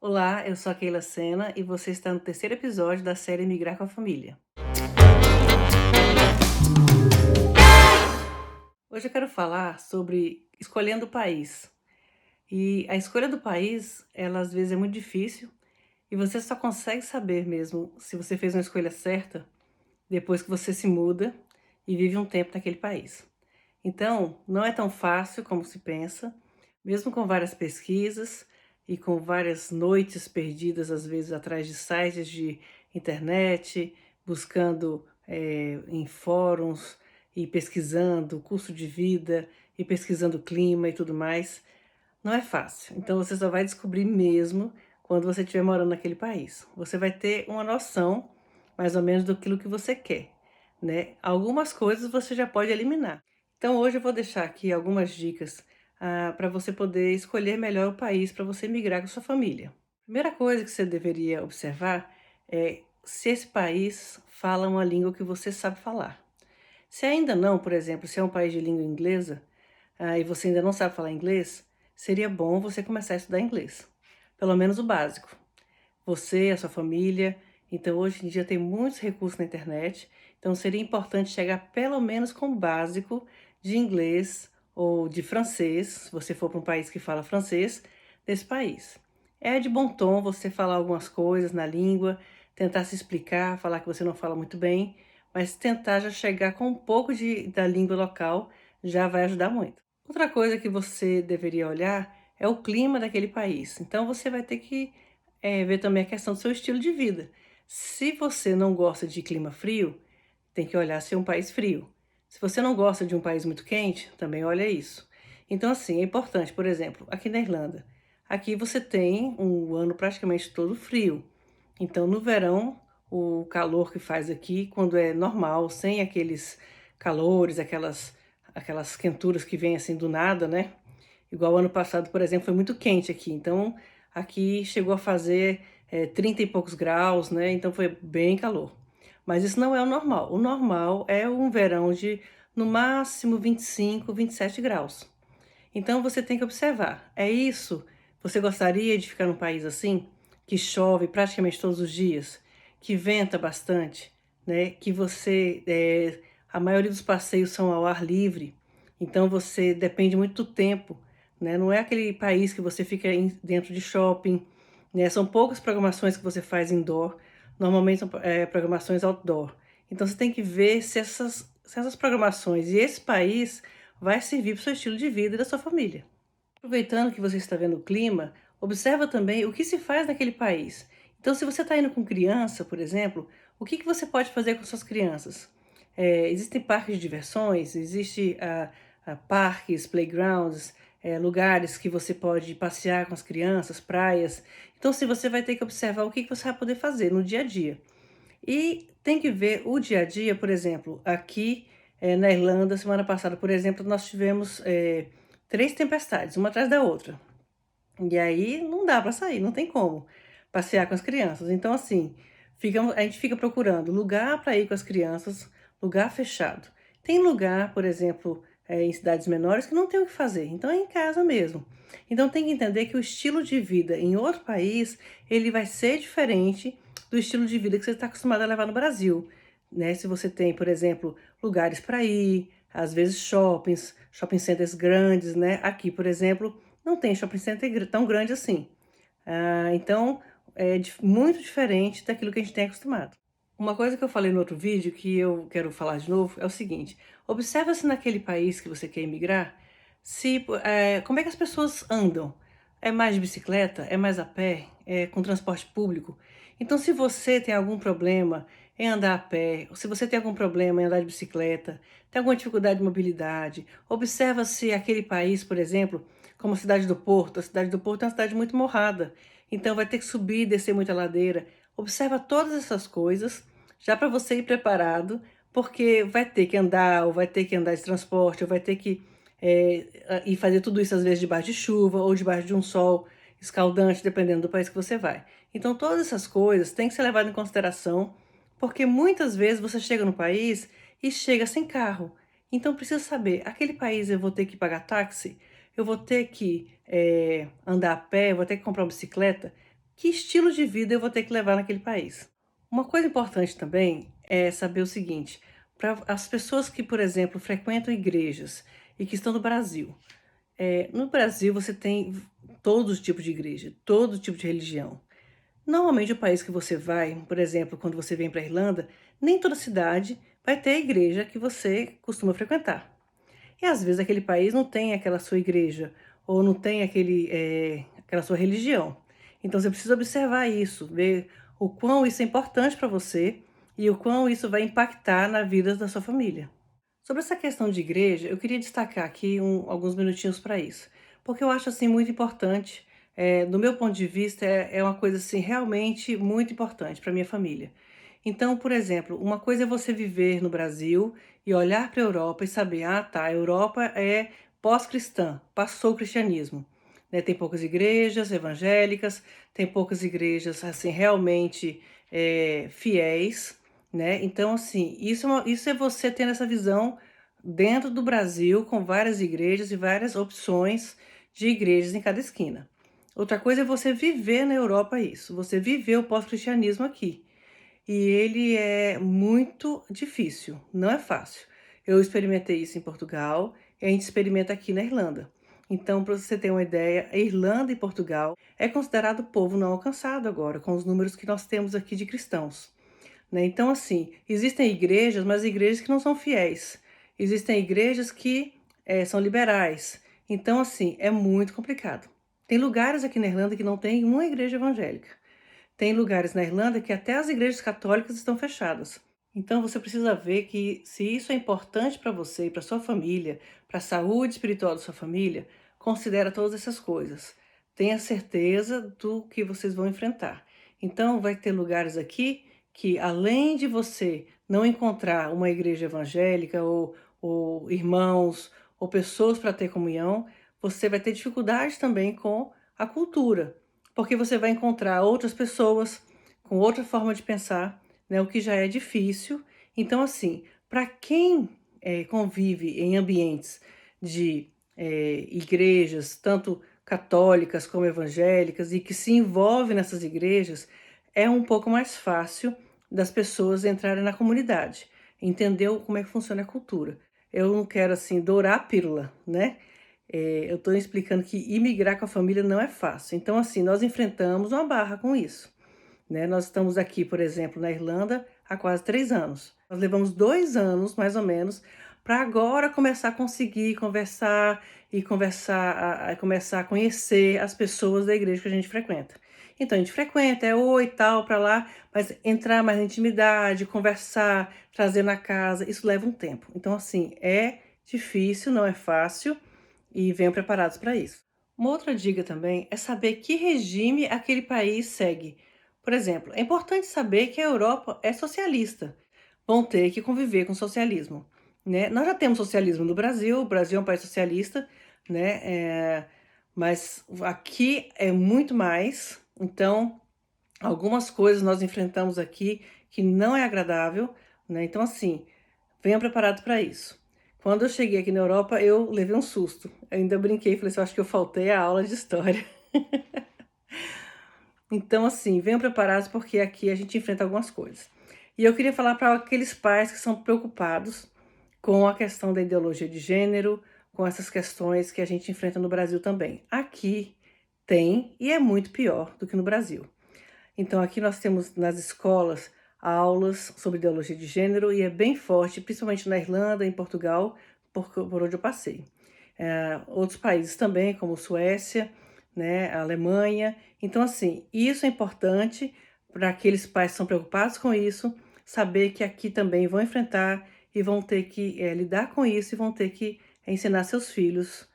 Olá, eu sou a Keila Sena e você está no terceiro episódio da série Migrar com a Família. Hoje eu quero falar sobre escolhendo o país. E a escolha do país, ela às vezes é muito difícil e você só consegue saber mesmo se você fez uma escolha certa depois que você se muda e vive um tempo naquele país. Então, não é tão fácil como se pensa, mesmo com várias pesquisas e com várias noites perdidas, às vezes, atrás de sites de internet, buscando em fóruns e pesquisando o custo de vida e pesquisando o clima e tudo mais. Não é fácil. Então, você só vai descobrir mesmo quando você estiver morando naquele país. Você vai ter uma noção, mais ou menos, do que você quer, né? Algumas coisas você já pode eliminar. Então, hoje eu vou deixar aqui algumas dicas para você poder escolher melhor o país para você migrar com sua família. Primeira coisa que você deveria observar é se esse país fala uma língua que você sabe falar. Se ainda não, por exemplo, se é um país de língua inglesa, e você ainda não sabe falar inglês, seria bom você começar a estudar inglês. Pelo menos o básico. Você, a sua família. Então, hoje em dia tem muitos recursos na internet. Então, seria importante chegar pelo menos com o básico de inglês ou de francês, se você for para um país que fala francês, desse país. É de bom tom você falar algumas coisas na língua, tentar se explicar, falar que você não fala muito bem, mas tentar já chegar com um pouco da língua local já vai ajudar muito. Outra coisa que você deveria olhar é o clima daquele país. Então, você vai ter que ver também a questão do seu estilo de vida. Se você não gosta de clima frio, tem que olhar se é um país frio. Se você não gosta de um país muito quente, também olha isso. Então, assim, é importante, por exemplo, aqui na Irlanda, aqui você tem um ano praticamente todo frio. Então, no verão, o calor que faz aqui, quando é normal, sem aqueles calores, aquelas quenturas que vêm assim do nada, né? Igual ano passado, por exemplo, foi muito quente aqui. Então, aqui chegou a fazer 30 e poucos graus, né? Então foi bem calor. Mas isso não é o normal. O normal é um verão de, no máximo, 25, 27 graus. Então você tem que observar. É isso? Você gostaria de ficar num país assim? Que chove praticamente todos os dias? Que venta bastante? Né? Que a maioria dos passeios são ao ar livre. Então você depende muito do tempo, né? Não é aquele país que você fica dentro de shopping, né? São poucas programações que você faz indoor, normalmente são programações outdoor. Então você tem que ver se essas programações e esse país vai servir para o seu estilo de vida e da sua família. Aproveitando que você está vendo o clima, observa também o que se faz naquele país. Então, se você está indo com criança, por exemplo, o que você pode fazer com suas crianças? Existem parques de diversões, existe parques, playgrounds, lugares que você pode passear com as crianças, praias. Então, se você vai ter que observar o que você vai poder fazer no dia a dia. E tem que ver o dia a dia, por exemplo, aqui na Irlanda, semana passada, por exemplo, nós tivemos 3 tempestades, uma atrás da outra. E aí não dá para sair, não tem como passear com as crianças. Então, assim, a gente fica procurando lugar para ir com as crianças, lugar fechado. Tem lugar, por exemplo, em cidades menores que não tem o que fazer, então é em casa mesmo. Então tem que entender que o estilo de vida em outro país, ele vai ser diferente do estilo de vida que você está acostumado a levar no Brasil, né? Se você tem, por exemplo, lugares para ir, às vezes shopping centers grandes, né? Aqui, por exemplo, não tem shopping center tão grande assim. Então, é muito diferente daquilo que a gente tem acostumado. Uma coisa que eu falei no outro vídeo, que eu quero falar de novo, é o seguinte: observa se naquele país que você quer emigrar, como é que as pessoas andam. É mais de bicicleta? É mais a pé? É com transporte público? Então, se você tem algum problema em andar a pé, ou se você tem algum problema em andar de bicicleta, tem alguma dificuldade de mobilidade, observa se aquele país, por exemplo, como a cidade do Porto é uma cidade muito morrada, então vai ter que subir e descer muita ladeira. Observa todas essas coisas, já para você ir preparado, porque vai ter que andar, ou vai ter que andar de transporte, ou vai ter que ir fazer tudo isso às vezes debaixo de chuva, ou debaixo de um sol escaldante, dependendo do país que você vai. Então todas essas coisas têm que ser levadas em consideração, porque muitas vezes você chega no país e chega sem carro. Então precisa saber, aquele país eu vou ter que pagar táxi? Eu vou ter que andar a pé, eu vou ter que comprar uma bicicleta? que estilo de vida eu vou ter que levar naquele país. Uma coisa importante também é saber o seguinte: para as pessoas que, por exemplo, frequentam igrejas e que estão no Brasil. No Brasil você tem todos os tipos de igreja, todo tipo de religião. Normalmente o país que você vai, por exemplo, quando você vem para a Irlanda, nem toda cidade vai ter a igreja que você costuma frequentar. E às vezes aquele país não tem aquela sua igreja, ou não tem aquela sua religião. Então você precisa observar isso, ver o quão isso é importante para você e o quão isso vai impactar na vida da sua família. Sobre essa questão de igreja, eu queria destacar aqui alguns minutinhos para isso, porque eu acho assim muito importante, do meu ponto de vista, é uma coisa assim realmente muito importante para minha família. Então, por exemplo, uma coisa é você viver no Brasil e olhar para a Europa e saber, ah, tá, a Europa é pós-cristã, passou o cristianismo, né? Tem poucas igrejas evangélicas, tem poucas igrejas assim realmente fiéis, né? Então, assim, isso é você tendo essa visão dentro do Brasil, com várias igrejas e várias opções de igrejas em cada esquina. Outra coisa é você viver na Europa isso, você viver o pós-cristianismo aqui. E ele é muito difícil, não é fácil. Eu experimentei isso em Portugal e a gente experimenta aqui na Irlanda. Então, para você ter uma ideia, a Irlanda e Portugal é considerado povo não alcançado agora, com os números que nós temos aqui de cristãos, né? Então, assim, existem igrejas, mas igrejas que não são fiéis. Existem igrejas que são liberais. Então, assim, é muito complicado. Tem lugares aqui na Irlanda que não tem uma igreja evangélica. Tem lugares na Irlanda que até as igrejas católicas estão fechadas. Então, você precisa ver que se isso é importante para você e para sua família, para a saúde espiritual da sua família, considera todas essas coisas. Tenha certeza do que vocês vão enfrentar. Então, vai ter lugares aqui que, além de você não encontrar uma igreja evangélica ou irmãos ou pessoas para ter comunhão, você vai ter dificuldade também com a cultura, porque você vai encontrar outras pessoas com outra forma de pensar, né, o que já é difícil. Então, assim, para quem convive em ambientes de igrejas, tanto católicas como evangélicas, e que se envolve nessas igrejas, é um pouco mais fácil das pessoas entrarem na comunidade, entender como é que funciona a cultura. Eu não quero, assim, dourar a pílula, né? Eu estou explicando que imigrar com a família não é fácil. Então, assim, nós enfrentamos uma barra com isso, né? Nós estamos aqui, por exemplo, na Irlanda há quase 3 anos. Nós levamos 2 anos, mais ou menos, para agora começar a conseguir conversar e começar a conhecer as pessoas da igreja que a gente frequenta. Então, a gente frequenta, é oi, tal, para lá, mas entrar mais na intimidade, conversar, trazer na casa, isso leva um tempo. Então, assim, é difícil, não é fácil, e venham preparados para isso. Uma outra dica também é saber que regime aquele país segue. Por exemplo, é importante saber que a Europa é socialista. Vão ter que conviver com o socialismo, né? Nós já temos socialismo no Brasil, o Brasil é um país socialista, né? Mas aqui é muito mais. Então, algumas coisas nós enfrentamos aqui que não é agradável, né? Então, assim, venha preparado para isso. Quando eu cheguei aqui na Europa, eu levei um susto. Eu ainda brinquei, falei assim, eu acho que eu faltei a aula de história. Então, assim, venham preparados porque aqui a gente enfrenta algumas coisas. E eu queria falar para aqueles pais que são preocupados com a questão da ideologia de gênero, com essas questões que a gente enfrenta no Brasil também. Aqui tem e é muito pior do que no Brasil. Então, aqui nós temos nas escolas aulas sobre ideologia de gênero e é bem forte, principalmente na Irlanda, em Portugal, por onde eu passei. Outros países também, como Suécia, né, a Alemanha. Então, assim, isso é importante para aqueles pais que são preocupados com isso, saber que aqui também vão enfrentar e vão ter que lidar com isso e vão ter que ensinar seus filhos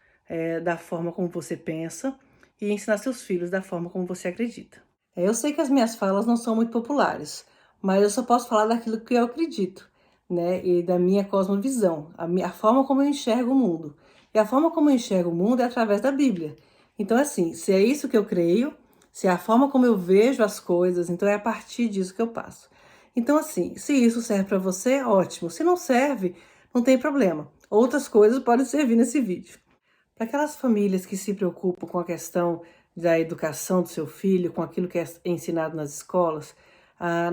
da forma como você pensa e ensinar seus filhos da forma como você acredita. Eu sei que as minhas falas não são muito populares, mas eu só posso falar daquilo que eu acredito, né? E da minha cosmovisão, a forma como eu enxergo o mundo. E a forma como eu enxergo o mundo é através da Bíblia. Então, assim, se é isso que eu creio, se é a forma como eu vejo as coisas, então é a partir disso que eu passo. Então, assim, se isso serve para você, ótimo. Se não serve, não tem problema. Outras coisas podem servir nesse vídeo. Para aquelas famílias que se preocupam com a questão da educação do seu filho, com aquilo que é ensinado nas escolas,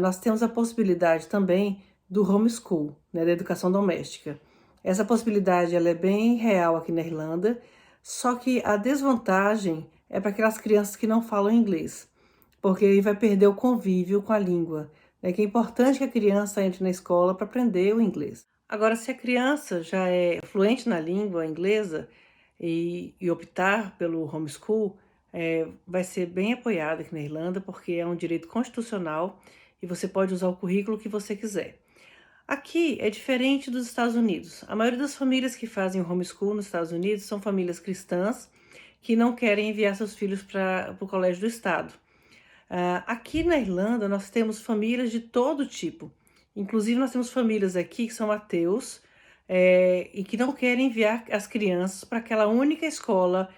nós temos a possibilidade também do homeschool, né, da educação doméstica. Essa possibilidade ela é bem real aqui na Irlanda, só que a desvantagem é para aquelas crianças que não falam inglês, porque aí vai perder o convívio com a língua, né, que é importante que a criança entre na escola para aprender o inglês. Agora, se a criança já é fluente na língua inglesa e optar pelo homeschool, vai ser bem apoiada aqui na Irlanda, porque é um direito constitucional e você pode usar o currículo que você quiser. Aqui é diferente dos Estados Unidos. A maioria das famílias que fazem o homeschool nos Estados Unidos são famílias cristãs que não querem enviar seus filhos para o colégio do estado. Aqui na Irlanda nós temos famílias de todo tipo. Inclusive nós temos famílias aqui que são ateus, e que não querem enviar as crianças para aquela única escola,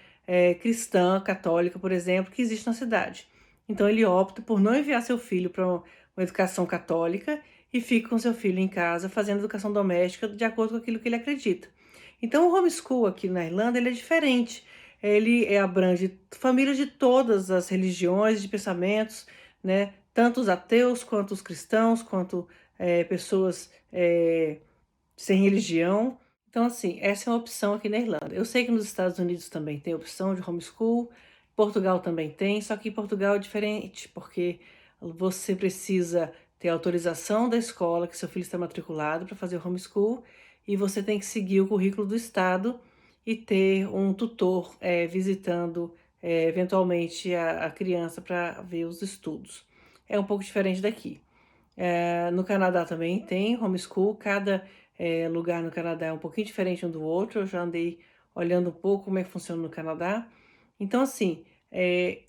cristã, católica, por exemplo, que existe na cidade. Então ele opta por não enviar seu filho para uma educação católica e fica com seu filho em casa fazendo educação doméstica de acordo com aquilo que ele acredita. Então o homeschool aqui na Irlanda ele é diferente. Ele abrange famílias de todas as religiões, de pensamentos, né? Tanto os ateus quanto os cristãos, quanto pessoas sem religião. Então, assim, essa é uma opção aqui na Irlanda. Eu sei que nos Estados Unidos também tem opção de homeschool, Portugal também tem, só que em Portugal é diferente, porque você precisa ter autorização da escola que seu filho está matriculado para fazer o homeschool e você tem que seguir o currículo do estado e ter um tutor visitando eventualmente a criança para ver os estudos. É um pouco diferente daqui. No Canadá também tem homeschool, cada lugar no Canadá é um pouquinho diferente um do outro. Eu já andei olhando um pouco como é que funciona no Canadá. Então, assim,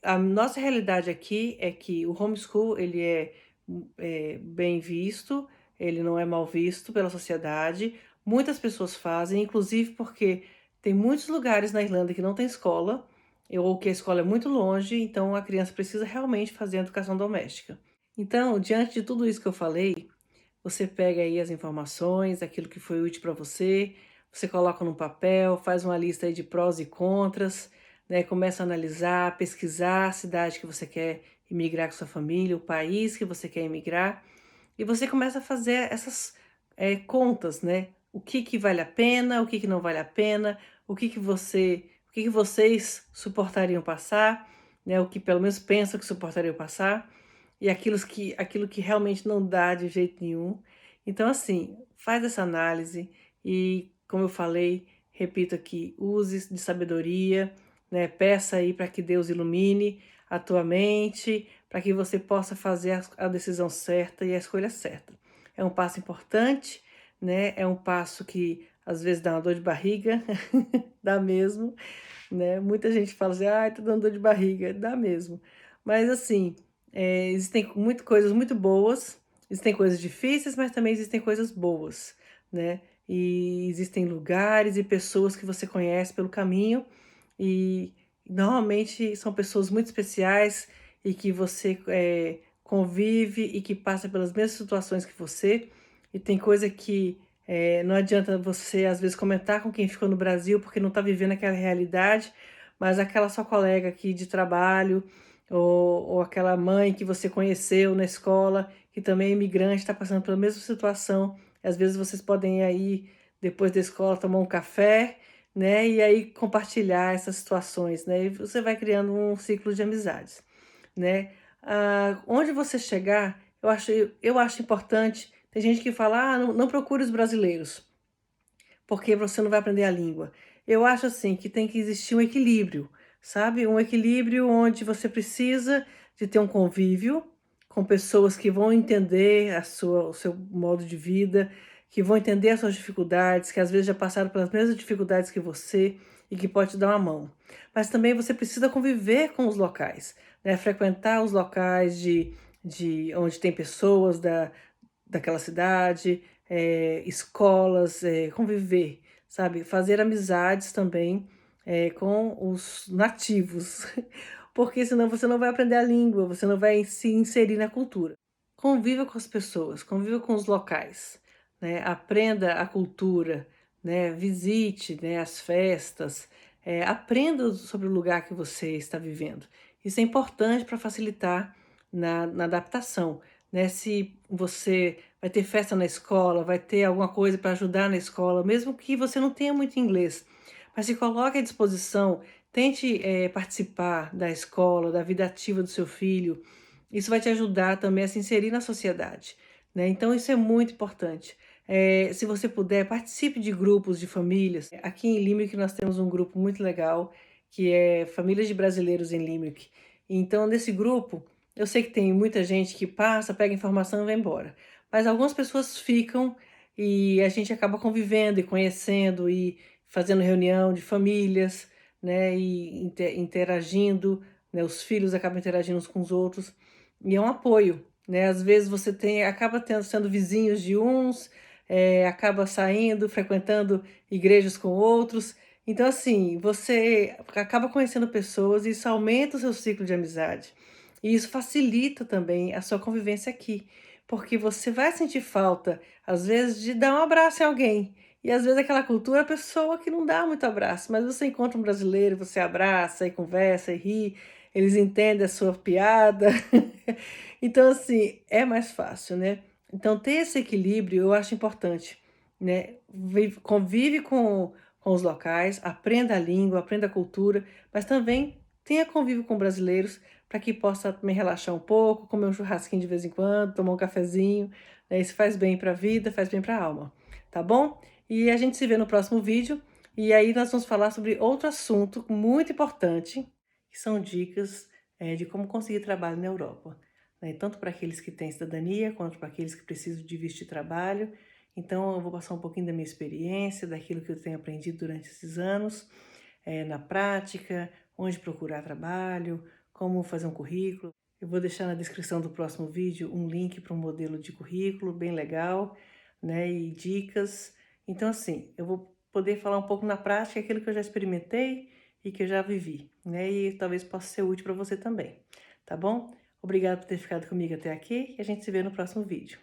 a nossa realidade aqui é que o homeschool ele é bem visto, ele não é mal visto pela sociedade. Muitas pessoas fazem, inclusive porque tem muitos lugares na Irlanda que não tem escola, ou que a escola é muito longe, então a criança precisa realmente fazer a educação doméstica. Então, diante de tudo isso que eu falei, você pega aí as informações, aquilo que foi útil para você, você coloca num papel, faz uma lista aí de prós e contras, né? Começa a analisar, pesquisar a cidade que você quer imigrar com sua família, o país que você quer imigrar, e você começa a fazer essas contas, né? O que que vale a pena, o que que não vale a pena, o que que vocês suportariam passar, né? O que pelo menos pensam que suportariam passar e aquilo que realmente não dá de jeito nenhum. Então, assim, faz essa análise e, como eu falei, repito aqui, use de sabedoria, né? Peça aí para que Deus ilumine a tua mente, para que você possa fazer a decisão certa e a escolha certa. É um passo importante, né? É um passo que às vezes dá uma dor de barriga, dá mesmo, né? Muita gente fala assim, ai, tá dando dor de barriga, dá mesmo. Mas assim, existem coisas muito boas, existem coisas difíceis, mas também existem coisas boas, né? E existem lugares e pessoas que você conhece pelo caminho e normalmente são pessoas muito especiais e que você convive e que passa pelas mesmas situações que você. E tem coisa que não adianta você, às vezes, comentar com quem ficou no Brasil porque não está vivendo aquela realidade, mas aquela sua colega aqui de trabalho ou aquela mãe que você conheceu na escola, que também é imigrante, está passando pela mesma situação. Às vezes vocês podem ir aí, depois da escola, tomar um café, né? E aí compartilhar essas situações, né? E você vai criando um ciclo de amizades, né? Onde você chegar, eu acho importante. Tem gente que fala, não procure os brasileiros, porque você não vai aprender a língua. Eu acho assim que tem que existir um equilíbrio, sabe? Um equilíbrio onde você precisa de ter um convívio com pessoas que vão entender o seu modo de vida, que vão entender as suas dificuldades, que às vezes já passaram pelas mesmas dificuldades que você e que pode te dar uma mão. Mas também você precisa conviver com os locais, né? Frequentar os locais de onde tem pessoas daquela cidade, escolas, conviver, sabe? Fazer amizades também com os nativos, porque senão você não vai aprender a língua, você não vai se inserir na cultura. Conviva com as pessoas, conviva com os locais, né? Aprenda a cultura, né? Visite, né, as festas, aprenda sobre o lugar que você está vivendo. Isso é importante para facilitar na adaptação, né. Se você vai ter festa na escola, vai ter alguma coisa para ajudar na escola, mesmo que você não tenha muito inglês, mas se coloque à disposição, tente, participar da escola, da vida ativa do seu filho, isso vai te ajudar também a se inserir na sociedade, né, então isso é muito importante. Se você puder, participe de grupos de famílias. Aqui em Limerick nós temos um grupo muito legal, que é Famílias de Brasileiros em Limerick. Então nesse grupo, eu sei que tem muita gente que passa, pega informação e vai embora, mas algumas pessoas ficam e a gente acaba convivendo e conhecendo e fazendo reunião de famílias, né, e interagindo, né, os filhos acabam interagindo uns com os outros, e é um apoio, né, às vezes você acaba sendo vizinhos de uns, acaba saindo, frequentando igrejas com outros, então assim, você acaba conhecendo pessoas e isso aumenta o seu ciclo de amizade. E isso facilita também a sua convivência aqui, porque você vai sentir falta, às vezes, de dar um abraço em alguém. E às vezes aquela cultura, a pessoa que não dá muito abraço, mas você encontra um brasileiro, você abraça e conversa e ri, eles entendem a sua piada. Então, assim, é mais fácil, né? Então, ter esse equilíbrio eu acho importante, né? Convive com os locais, aprenda a língua, aprenda a cultura, mas também tenha convívio com brasileiros para que possa também relaxar um pouco, comer um churrasquinho de vez em quando, tomar um cafezinho, né? Isso faz bem para a vida, faz bem para a alma, tá bom? E a gente se vê no próximo vídeo, e aí nós vamos falar sobre outro assunto muito importante, que são dicas, de como conseguir trabalho na Europa, né, tanto para aqueles que têm cidadania, quanto para aqueles que precisam de visto de trabalho. Então eu vou passar um pouquinho da minha experiência, daquilo que eu tenho aprendido durante esses anos, na prática, onde procurar trabalho, como fazer um currículo. Eu vou deixar na descrição do próximo vídeo um link para um modelo de currículo bem legal, né, e dicas. Então assim, eu vou poder falar um pouco na prática aquilo que eu já experimentei e que eu já vivi, né, e talvez possa ser útil para você também, tá bom? Obrigada por ter ficado comigo até aqui e a gente se vê no próximo vídeo.